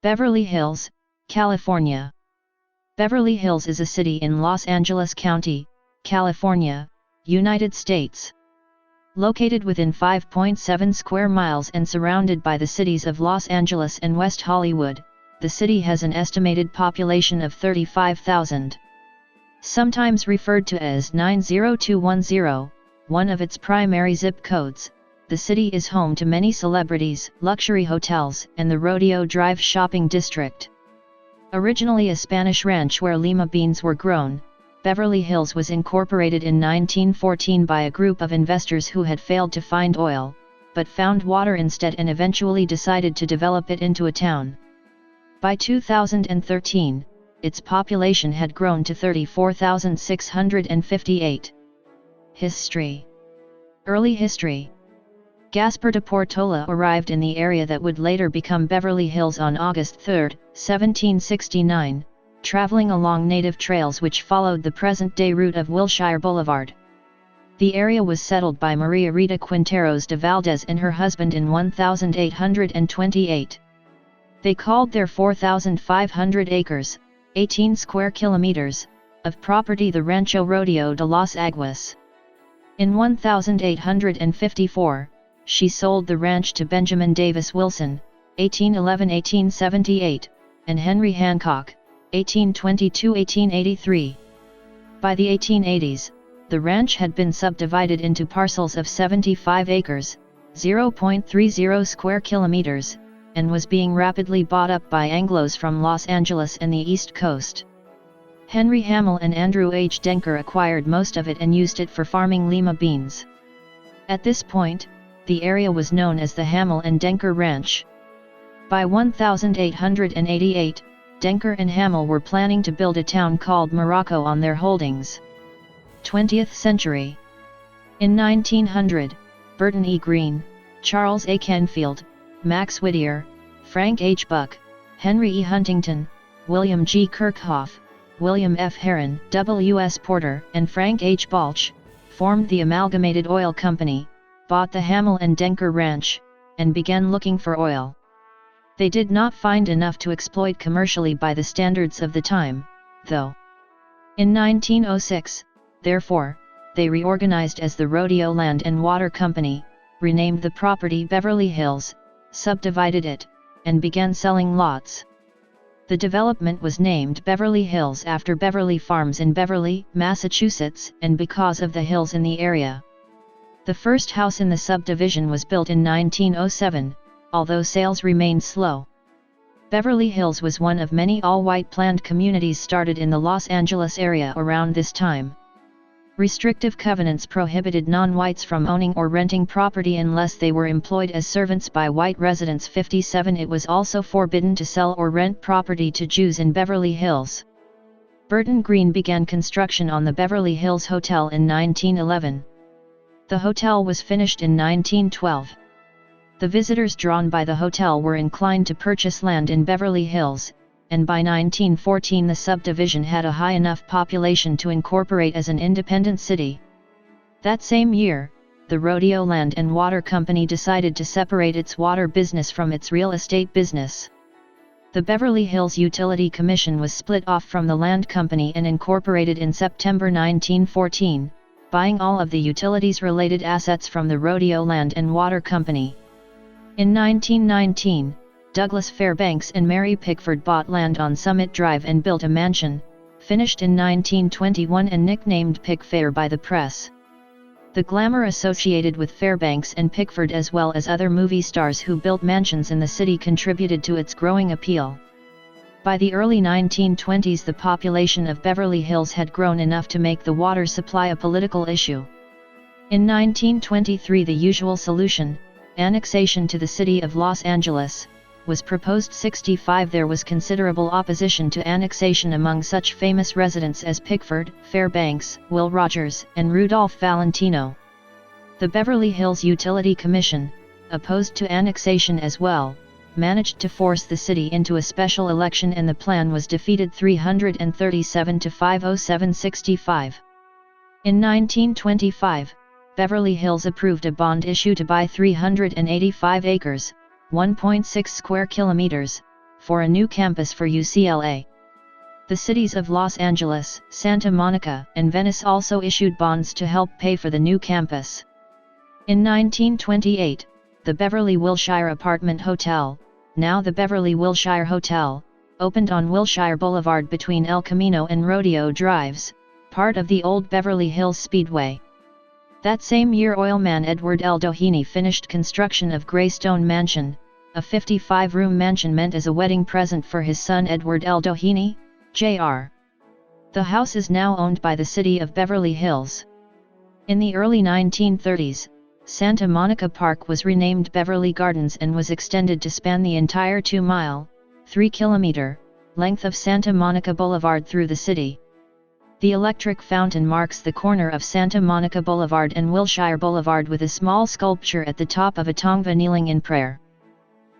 Beverly Hills, California. Beverly Hills is a city in Los Angeles County, California, United States. Located within 5.7 square miles and surrounded by the cities of Los Angeles and West Hollywood, the city has an estimated population of 35,000. Sometimes referred to as 90210, one of its primary zip codes, the city is home to many celebrities, luxury hotels, and the Rodeo Drive shopping district. Originally a Spanish ranch where lima beans were grown, Beverly Hills was incorporated in 1914 by a group of investors who had failed to find oil, but found water instead and eventually decided to develop it into a town. By 2013, its population had grown to 34,658. History. Early history. Gaspar de Portola arrived in the area that would later become Beverly Hills on August 3, 1769, traveling along native trails which followed the present-day route of Wilshire Boulevard. The area was settled by Maria Rita Quinteros de Valdez and her husband in 1828. They called their 4,500 acres, 18 square kilometers, of property the Rancho Rodeo de los Aguas. In 1854, she sold the ranch to Benjamin Davis Wilson, 1811–1878, and Henry Hancock, 1822–1883. By the 1880s, the ranch had been subdivided into parcels of 75 acres, 0.30 square kilometers, and was being rapidly bought up by Anglos from Los Angeles and the East Coast. Henry Hamill and Andrew H. Denker acquired most of it and used it for farming lima beans. At this point, the area was known as the Hamill and Denker Ranch. By 1888, Denker and Hamill were planning to build a town called Morocco on their holdings. 20th century. In 1900, Burton E. Green, Charles A. Kenfield, Max Whittier, Frank H. Buck, Henry E. Huntington, William G. Kirchhoff, William F. Heron, W. S. Porter, and Frank H. Balch, formed the Amalgamated Oil Company, bought the Hamill and Denker Ranch, and began looking for oil. They did not find enough to exploit commercially by the standards of the time, though. In 1906, therefore, they reorganized as the Rodeo Land and Water Company, renamed the property Beverly Hills, subdivided it, and began selling lots. The development was named Beverly Hills after Beverly Farms in Beverly, Massachusetts, and because of the hills in the area. The first house in the subdivision was built in 1907, although sales remained slow. Beverly Hills was one of many all-white planned communities started in the Los Angeles area around this time. Restrictive covenants prohibited non-whites from owning or renting property unless they were employed as servants by white residents. 57 It was also forbidden to sell or rent property to Jews in Beverly Hills. Burton Green began construction on the Beverly Hills Hotel in 1911. The hotel was finished in 1912. The visitors drawn by the hotel were inclined to purchase land in Beverly Hills, and by 1914 the subdivision had a high enough population to incorporate as an independent city. That same year, the Rodeo Land and Water Company decided to separate its water business from its real estate business. The Beverly Hills Utility Commission was split off from the land company and incorporated in September 1914, buying all of the utilities-related assets from the Rodeo Land and Water Company. In 1919, Douglas Fairbanks and Mary Pickford bought land on Summit Drive and built a mansion, finished in 1921 and nicknamed Pickfair by the press. The glamour associated with Fairbanks and Pickford as well as other movie stars who built mansions in the city contributed to its growing appeal. By the early 1920s the population of Beverly Hills had grown enough to make the water supply a political issue. In 1923 the usual solution, annexation to the city of Los Angeles, was proposed. 65 There was considerable opposition to annexation among such famous residents as Pickford, Fairbanks, Will Rogers, and Rudolph Valentino. The Beverly Hills Utility Commission, opposed to annexation as well, managed to force the city into a special election and the plan was defeated 337 to 507. 65. In 1925, Beverly Hills approved a bond issue to buy 385 acres, 1.6 square kilometers, for a new campus for UCLA. The cities of Los Angeles, Santa Monica, and Venice also issued bonds to help pay for the new campus. In 1928, the Beverly Wilshire Apartment Hotel, now the Beverly Wilshire Hotel, opened on Wilshire Boulevard between El Camino and Rodeo Drives, part of the old Beverly Hills Speedway. That same year oilman Edward L. Doheny finished construction of Greystone Mansion, a 55-room mansion meant as a wedding present for his son Edward L. Doheny, Jr. The house is now owned by the city of Beverly Hills. In the early 1930s, Santa Monica Park was renamed Beverly Gardens and was extended to span the entire 2-mile, 3-kilometer, length of Santa Monica Boulevard through the city. The electric fountain marks the corner of Santa Monica Boulevard and Wilshire Boulevard with a small sculpture at the top of a Tongva kneeling in prayer.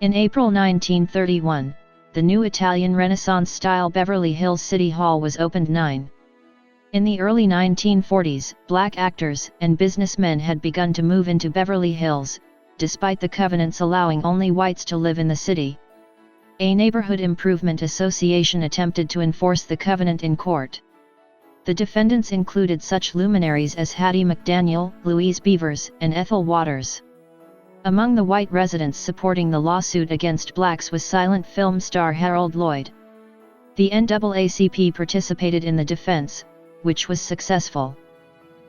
In April 1931, the new Italian Renaissance-style Beverly Hills City Hall was opened. In the early 1940s, black actors and businessmen had begun to move into Beverly Hills, despite the covenants allowing only whites to live in the city. A neighborhood improvement association attempted to enforce the covenant in court. The defendants included such luminaries as Hattie McDaniel, Louise Beavers, and Ethel Waters. Among the white residents supporting the lawsuit against blacks was silent film star Harold Lloyd. The NAACP participated in the defense, which was successful.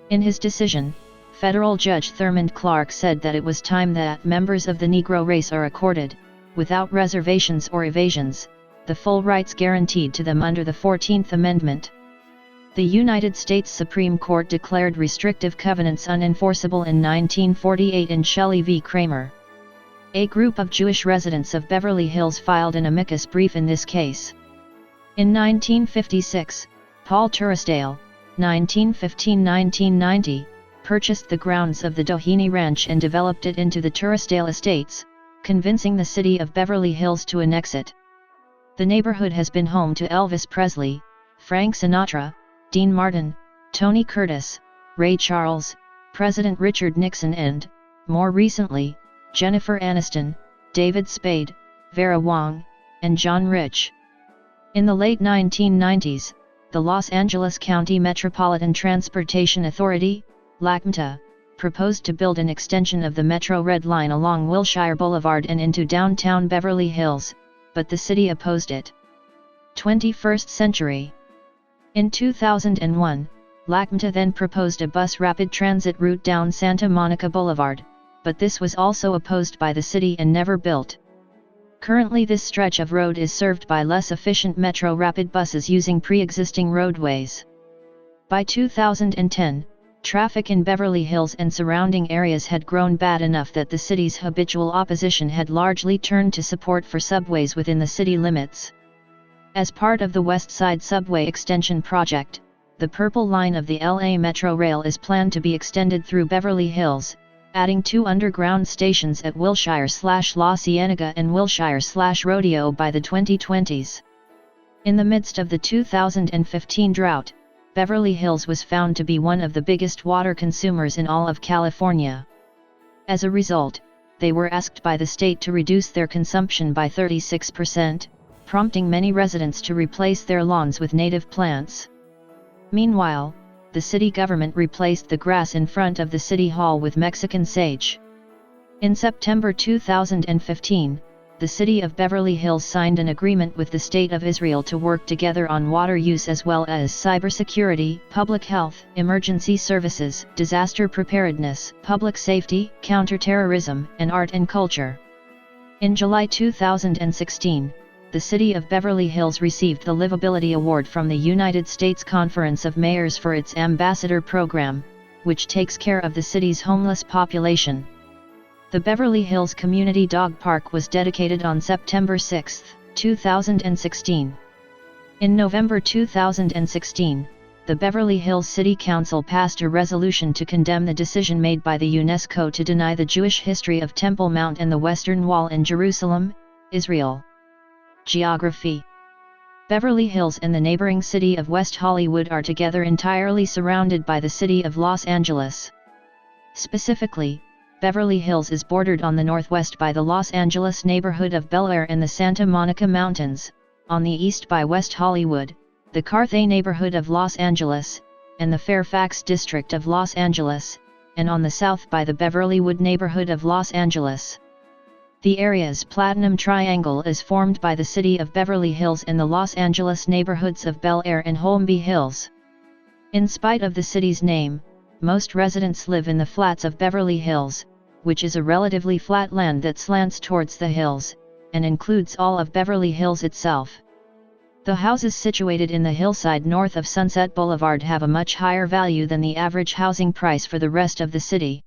In his decision, federal judge Thurmond Clark said that it was time that members of the Negro race are accorded, without reservations or evasions, the full rights guaranteed to them under the 14th Amendment. The United States Supreme Court declared restrictive covenants unenforceable in 1948 in Shelley v. Kramer. A group of Jewish residents of Beverly Hills filed an amicus brief in this case. In 1956, Paul Turrisdale, 1915–1990, purchased the grounds of the Doheny Ranch and developed it into the Turrisdale Estates, convincing the city of Beverly Hills to annex it. The neighborhood has been home to Elvis Presley, Frank Sinatra, Dean Martin, Tony Curtis, Ray Charles, President Richard Nixon and, more recently, Jennifer Aniston, David Spade, Vera Wang, and John Rich. In the late 1990s, the Los Angeles County Metropolitan Transportation Authority, LACMTA, proposed to build an extension of the Metro Red Line along Wilshire Boulevard and into downtown Beverly Hills, but the city opposed it. 21st century. In 2001, LACMTA then proposed a bus rapid transit route down Santa Monica Boulevard, but this was also opposed by the city and never built. Currently this stretch of road is served by less efficient Metro Rapid buses using pre-existing roadways. By 2010, traffic in Beverly Hills and surrounding areas had grown bad enough that the city's habitual opposition had largely turned to support for subways within the city limits. As part of the West Side Subway Extension Project, the Purple Line of the LA Metro Rail is planned to be extended through Beverly Hills, adding 2 underground stations at Wilshire/La Cienega and Wilshire/Rodeo by the 2020s. In the midst of the 2015 drought, Beverly Hills was found to be one of the biggest water consumers in all of California. As a result, they were asked by the state to reduce their consumption by 36%, prompting many residents to replace their lawns with native plants. Meanwhile, the city government replaced the grass in front of the city hall with Mexican sage. In September 2015, the city of Beverly Hills signed an agreement with the State of Israel to work together on water use as well as cybersecurity, public health, emergency services, disaster preparedness, public safety, counterterrorism, and art and culture. In July 2016, the city of Beverly Hills received the Livability Award from the United States Conference of Mayors for its Ambassador program, which takes care of the city's homeless population. The Beverly Hills Community Dog Park was dedicated on September 6, 2016. In November 2016, the Beverly Hills City Council passed a resolution to condemn the decision made by the UNESCO to deny the Jewish history of Temple Mount and the Western Wall in Jerusalem, Israel. Geography. Beverly Hills and the neighboring city of West Hollywood are together entirely surrounded by the city of Los Angeles. Specifically, Beverly Hills is bordered on the northwest by the Los Angeles neighborhood of Bel Air and the Santa Monica Mountains, on the east by West Hollywood, the Carthay neighborhood of Los Angeles, and the Fairfax district of Los Angeles, and on the south by the Beverlywood neighborhood of Los Angeles. The area's Platinum Triangle is formed by the city of Beverly Hills and the Los Angeles neighborhoods of Bel Air and Holmby Hills. In spite of the city's name, most residents live in the flats of Beverly Hills, which is a relatively flat land that slants towards the hills, and includes all of Beverly Hills itself. The houses situated in the hillside north of Sunset Boulevard have a much higher value than the average housing price for the rest of the city.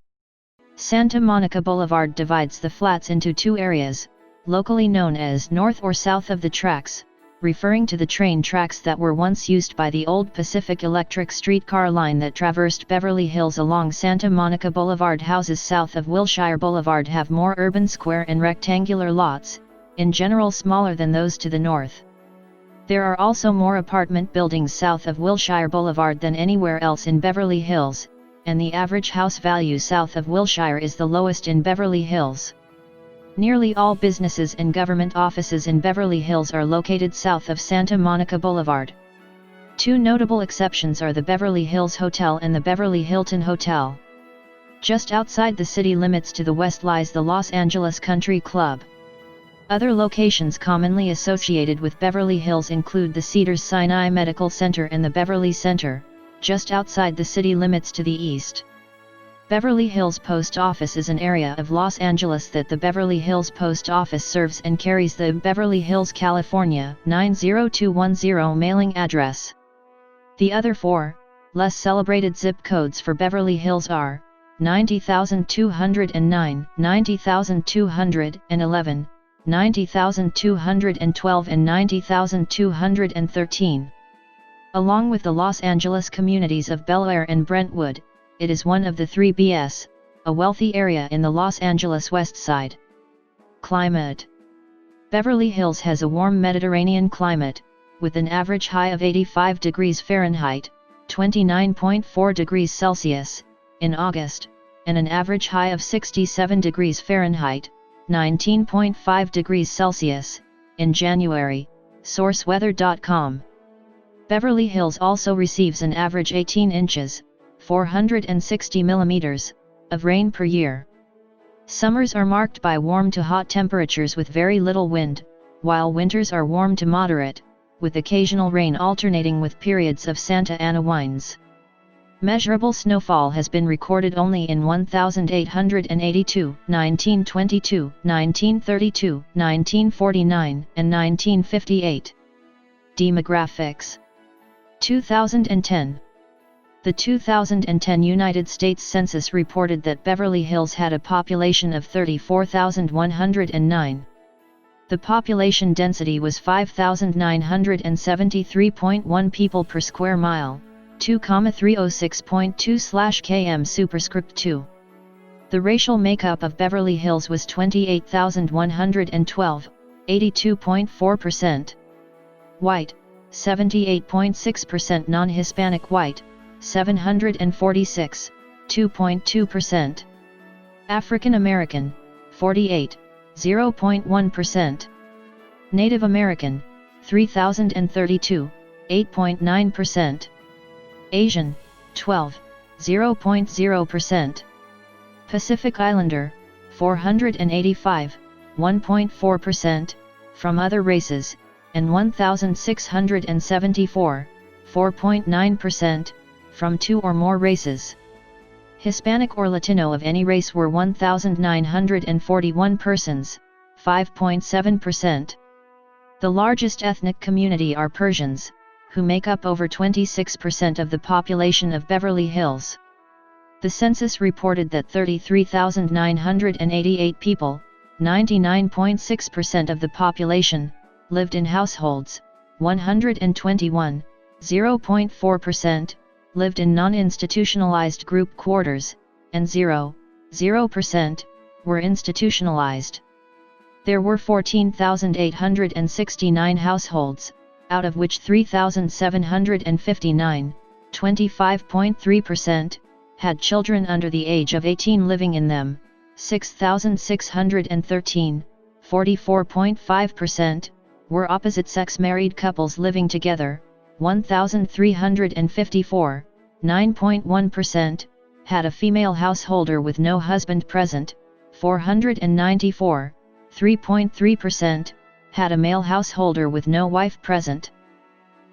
Santa Monica Boulevard divides the flats into two areas, locally known as north or south of the tracks, referring to the train tracks that were once used by the old Pacific Electric streetcar line that traversed Beverly Hills along Santa Monica Boulevard. Houses south of Wilshire Boulevard have more urban square and rectangular lots, in general smaller than those to the north. There are also more apartment buildings south of Wilshire Boulevard than anywhere else in Beverly Hills, and the average house value south of Wilshire is the lowest in Beverly Hills. Nearly all businesses and government offices in Beverly Hills are located south of Santa Monica Boulevard. Two notable exceptions are the Beverly Hills Hotel and the Beverly Hilton Hotel. Just outside the city limits to the west lies the Los Angeles Country Club. Other locations commonly associated with Beverly Hills include the Cedars-Sinai Medical Center and the Beverly Center, just outside the city limits to the east. Beverly Hills Post Office is an area of Los Angeles that the Beverly Hills Post Office serves and carries the Beverly Hills, California, 90210 mailing address. The other four, less celebrated zip codes for Beverly Hills are 90,209, 90,211, 90,212 and 90,213. Along with the Los Angeles communities of Bel Air and Brentwood, it is one of the three BS, a wealthy area in the Los Angeles West Side. Climate. Beverly Hills has a warm Mediterranean climate, with an average high of 85 degrees Fahrenheit, 29.4 degrees Celsius, in August, and an average high of 67 degrees Fahrenheit, 19.5 degrees Celsius, in January, sourceweather.com. Beverly Hills also receives an average 18 inches, 460 millimeters, of rain per year. Summers are marked by warm to hot temperatures with very little wind, while winters are warm to moderate, with occasional rain alternating with periods of Santa Ana winds. Measurable snowfall has been recorded only in 1882, 1922, 1932, 1949, and 1958. Demographics. 2010. The 2010 United States Census reported that Beverly Hills had a population of 34,109. The population density was 5,973.1 people per square mile, 2,306.2/km superscript 2. The racial makeup of Beverly Hills was 28,112, 82.4%. White, 78.6%. Non-Hispanic white, 746, 2.2%. African American, 48, 0.1%. Native American, 3,032, 8.9%. Asian, 12, 0.0%. Pacific Islander, 485, 1.4%, from other races, and 1,674, 4.9%, from two or more races. Hispanic or Latino of any race were 1,941 persons, 5.7%. The largest ethnic community are Persians, who make up over 26% of the population of Beverly Hills. The census reported that 33,988 people, 99.6% of the population, lived in households, 121, 0.4%, lived in non-institutionalized group quarters, and 0.0%, were institutionalized. There were 14,869 households, out of which 3,759, 25.3%, had children under the age of 18 living in them, 6,613, 44.5%, were opposite-sex married couples living together, 1,354, 9.1%, had a female householder with no husband present, 494, 3.3%, had a male householder with no wife present.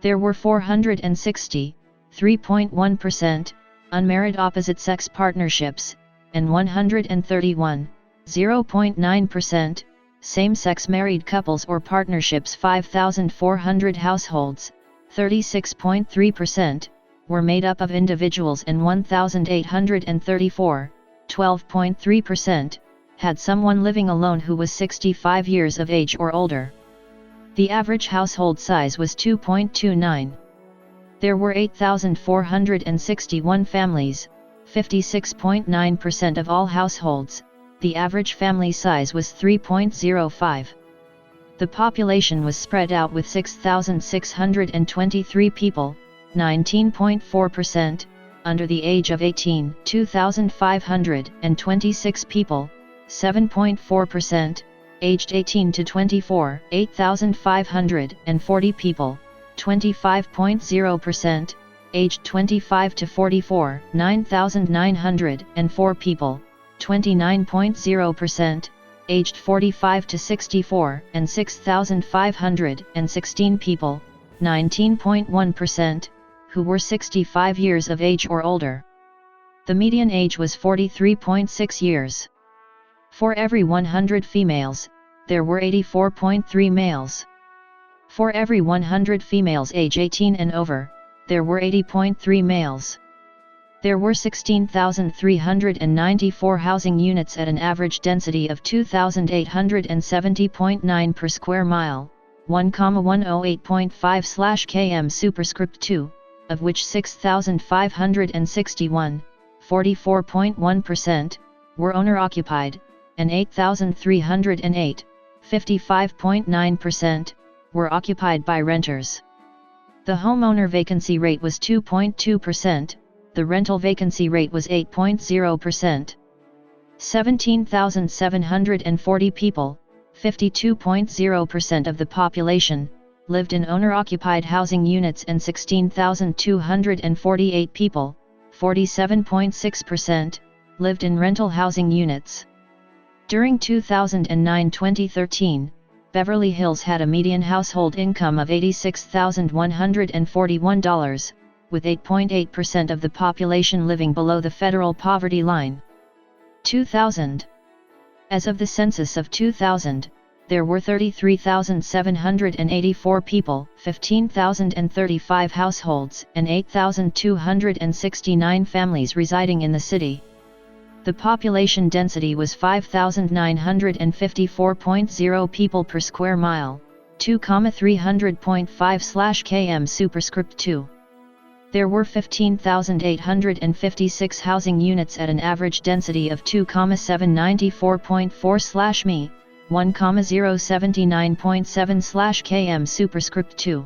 There were 460, 3.1%, unmarried opposite-sex partnerships, and 131, 0.9%, same-sex married couples or partnerships. 5,400 households, 36.3%, were made up of individuals, and 1,834, 12.3%, had someone living alone who was 65 years of age or older. The average household size was 2.29. There were 8,461 families, 56.9% of all households. The average family size was 3.05. The population was spread out with 6,623 people, 19.4%, under the age of 18, 2,526 people, 7.4%, aged 18 to 24, 8,540 people, 25.0%, aged 25 to 44, 9,904 people, 29.0%, aged 45 to 64, and 6,516 people, 19.1%, who were 65 years of age or older. The median age was 43.6 years. For every 100 females, there were 84.3 males. For every 100 females age 18 and over, there were 80.3 males. There were 16,394 housing units at an average density of 2,870.9 per square mile, 1,108.5/km superscript 2, of which 6,561, 44.1%, were owner-occupied, and 8,308, 55.9%, were occupied by renters. The homeowner vacancy rate was 2.2%, the rental vacancy rate was 8.0%. 17,740 people, 52.0% of the population, lived in owner-occupied housing units, and 16,248 people, 47.6%, lived in rental housing units. During 2009-2013, Beverly Hills had a median household income of $86,141, with 8.8% of the population living below the federal poverty line. 2000. As of the census of 2000, there were 33,784 people, 15,035 households, and 8,269 families residing in the city. The population density was 5,954.0 people per square mile, 2,300.5/km superscript 2. There were 15,856 housing units at an average density of 2,794.4/mi, 1,079.7/km superscript 2.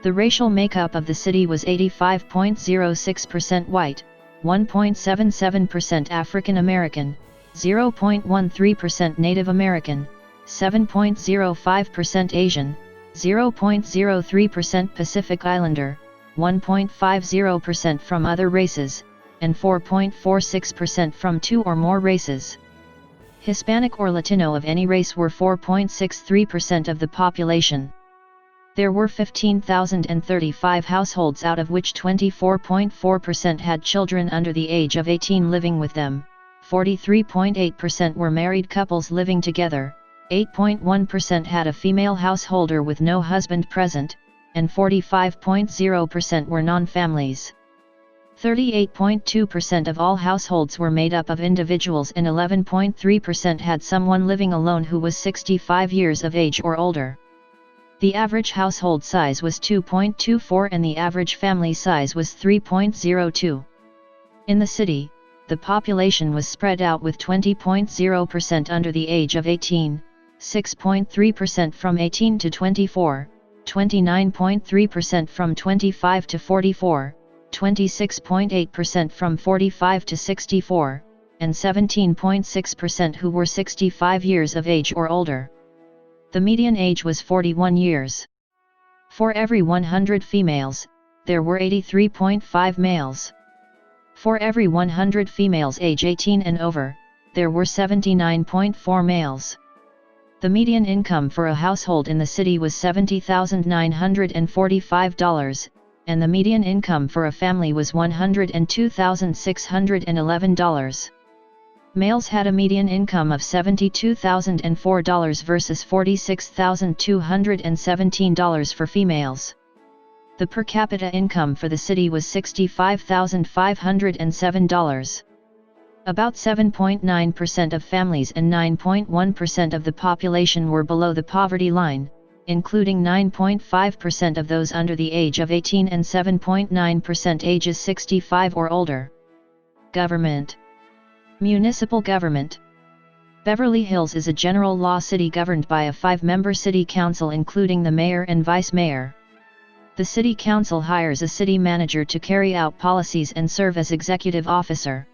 The racial makeup of the city was 85.06% white, 1.77% African American, 0.13% Native American, 7.05% Asian, 0.03% Pacific Islander, 1.50% from other races, and 4.46% from two or more races. Hispanic or Latino of any race were 4.63% of the population. There were 15,035 households, out of which 24.4% had children under the age of 18 living with them, 43.8% were married couples living together, 8.1% had a female householder with no husband present, and 45.0% were non-families. 38.2% of all households were made up of individuals, and 11.3% had someone living alone who was 65 years of age or older. The average household size was 2.24 and the average family size was 3.02. In the city, the population was spread out with 20.0% under the age of 18, 6.3% from 18 to 24, 29.3% from 25 to 44, 26.8% from 45 to 64, and 17.6% who were 65 years of age or older. The median age was 41 years. For every 100 females, there were 83.5 males. For every 100 females age 18 and over, there were 79.4 males. The median income for a household in the city was $70,945, and the median income for a family was $102,611. Males had a median income of $72,004 versus $46,217 for females. The per capita income for the city was $65,507. About 7.9% of families and 9.1% of the population were below the poverty line, including 9.5% of those under the age of 18 and 7.9% ages 65 or older. Government. Municipal government. Beverly Hills is a general law city governed by a 5-member city council including the mayor and vice mayor. The city council hires a city manager to carry out policies and serve as executive officer.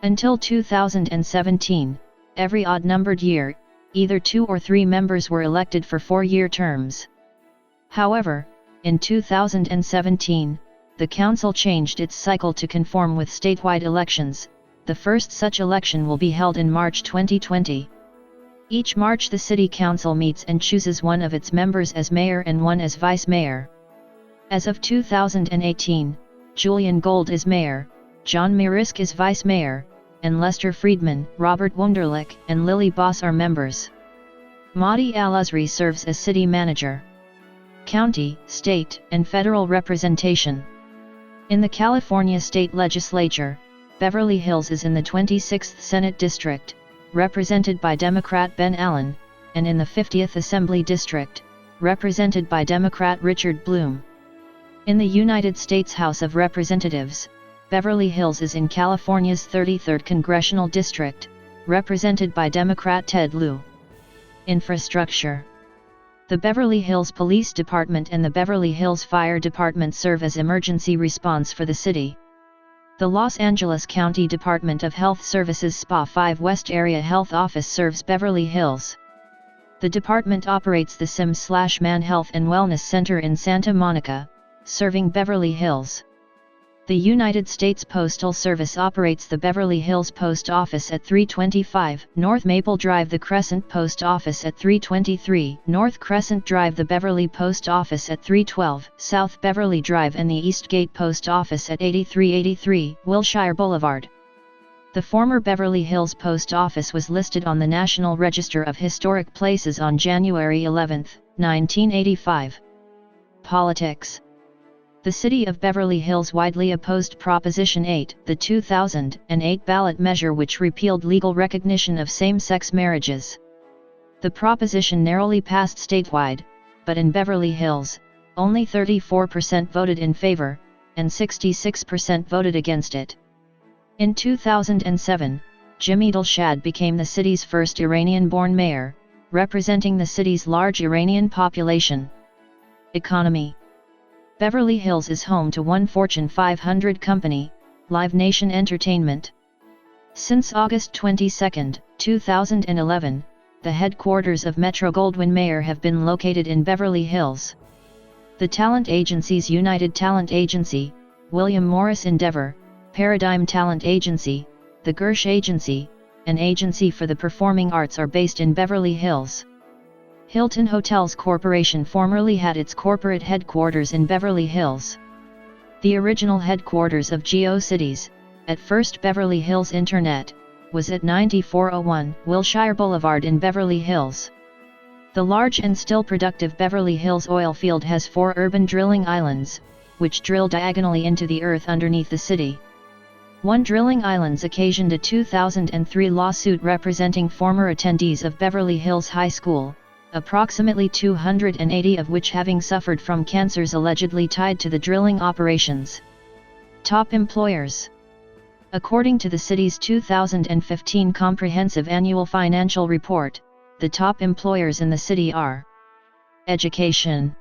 Until 2017, every odd-numbered year, either 2 or 3 members were elected for 4-year terms. However, in 2017, the council changed its cycle to conform with statewide elections. The first such election will be held in March 2020. Each March the city council meets and chooses one of its members as mayor and one as vice mayor. As of 2018, Julian Gold is mayor, John Marisk is vice mayor, and Lester Friedman, Robert Wunderlich, and Lily Boss are members. Mahdi Al-Uzri serves as city manager. County, state, and federal representation. In the California State Legislature, Beverly Hills is in the 26th Senate District, represented by Democrat Ben Allen, and in the 50th Assembly District, represented by Democrat Richard Bloom. In the United States House of Representatives, Beverly Hills is in California's 33rd Congressional District, represented by Democrat Ted Lieu. Infrastructure. The Beverly Hills Police Department and the Beverly Hills Fire Department serve as emergency response for the city. The Los Angeles County Department of Health Services SPA 5 West Area Health Office serves Beverly Hills. The department operates the Sims/Man Health and Wellness Center in Santa Monica, serving Beverly Hills. The United States Postal Service operates the Beverly Hills Post Office at 325 North Maple Drive, the Crescent Post Office at 323 North Crescent Drive, the Beverly Post Office at 312 South Beverly Drive, and the Eastgate Post Office at 8383 Wilshire Boulevard. The former Beverly Hills Post Office was listed on the National Register of Historic Places on January 11, 1985. Politics. The City of Beverly Hills widely opposed Proposition 8, the 2008 ballot measure which repealed legal recognition of same-sex marriages. The proposition narrowly passed statewide, but in Beverly Hills, only 34% voted in favor, and 66% voted against it. In 2007, Jimmy Dilshad became the city's first Iranian-born mayor, representing the city's large Iranian population. Economy. Beverly Hills is home to one Fortune 500 company, Live Nation Entertainment. Since August 22, 2011, the headquarters of Metro-Goldwyn-Mayer have been located in Beverly Hills. The talent agencies United Talent Agency, William Morris Endeavor, Paradigm Talent Agency, the Gersh Agency, and Agency for the Performing Arts are based in Beverly Hills. Hilton Hotels Corporation formerly had its corporate headquarters in Beverly Hills. The original headquarters of GeoCities, at first Beverly Hills Internet, was at 9401 Wilshire Boulevard in Beverly Hills. The large and still productive Beverly Hills oil field has 4 urban drilling islands, which drill diagonally into the earth underneath the city. One drilling islands occasioned a 2003 lawsuit representing former attendees of Beverly Hills High School, approximately 280 of which having suffered from cancers allegedly tied to the drilling operations. Top employers. According to the city's 2015 Comprehensive Annual Financial Report, the top employers in the city are: Education.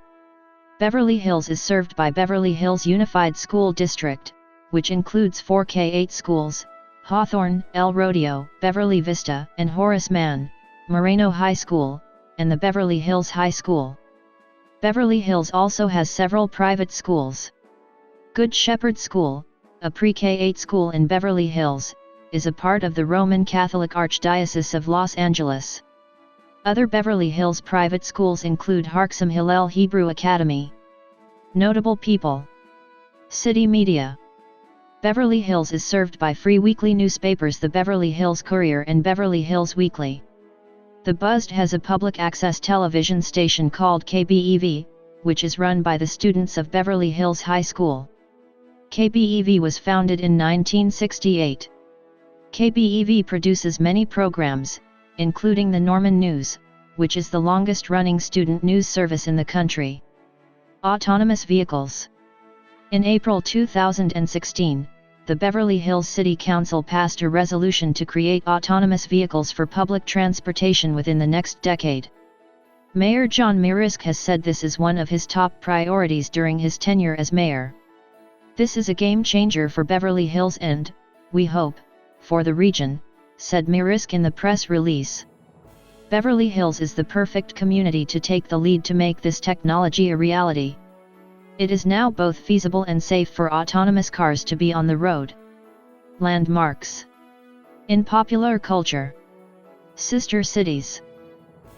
Beverly Hills is served by Beverly Hills Unified School District, which includes 4 K-8 schools, Hawthorne, El Rodeo, Beverly Vista, and Horace Mann, Moreno High School, and the Beverly Hills High School. Beverly Hills also has several private schools. Good Shepherd School, a pre-K-8 school in Beverly Hills, is a part of the Roman Catholic Archdiocese of Los Angeles. Other Beverly Hills private schools include Harksum Hillel Hebrew Academy. Notable people. City media. Beverly Hills is served by free weekly newspapers the Beverly Hills Courier and Beverly Hills Weekly. The Buzzed has a public access television station called KBEV, which is run by the students of Beverly Hills High School. KBEV was founded in 1968. KBEV produces many programs, including the Norman News, which is the longest-running student news service in the country. Autonomous vehicles. In April 2016, the Beverly Hills City Council passed a resolution to create autonomous vehicles for public transportation within the next decade. Mayor John Mirisk has said this is one of his top priorities during his tenure as mayor. This is a game changer for Beverly Hills and, we hope, for the region, said Mirisk in the press release. Beverly Hills is the perfect community to take the lead to make this technology a reality. It is now both feasible and safe for autonomous cars to be on the road. Landmarks. In popular culture. Sister cities.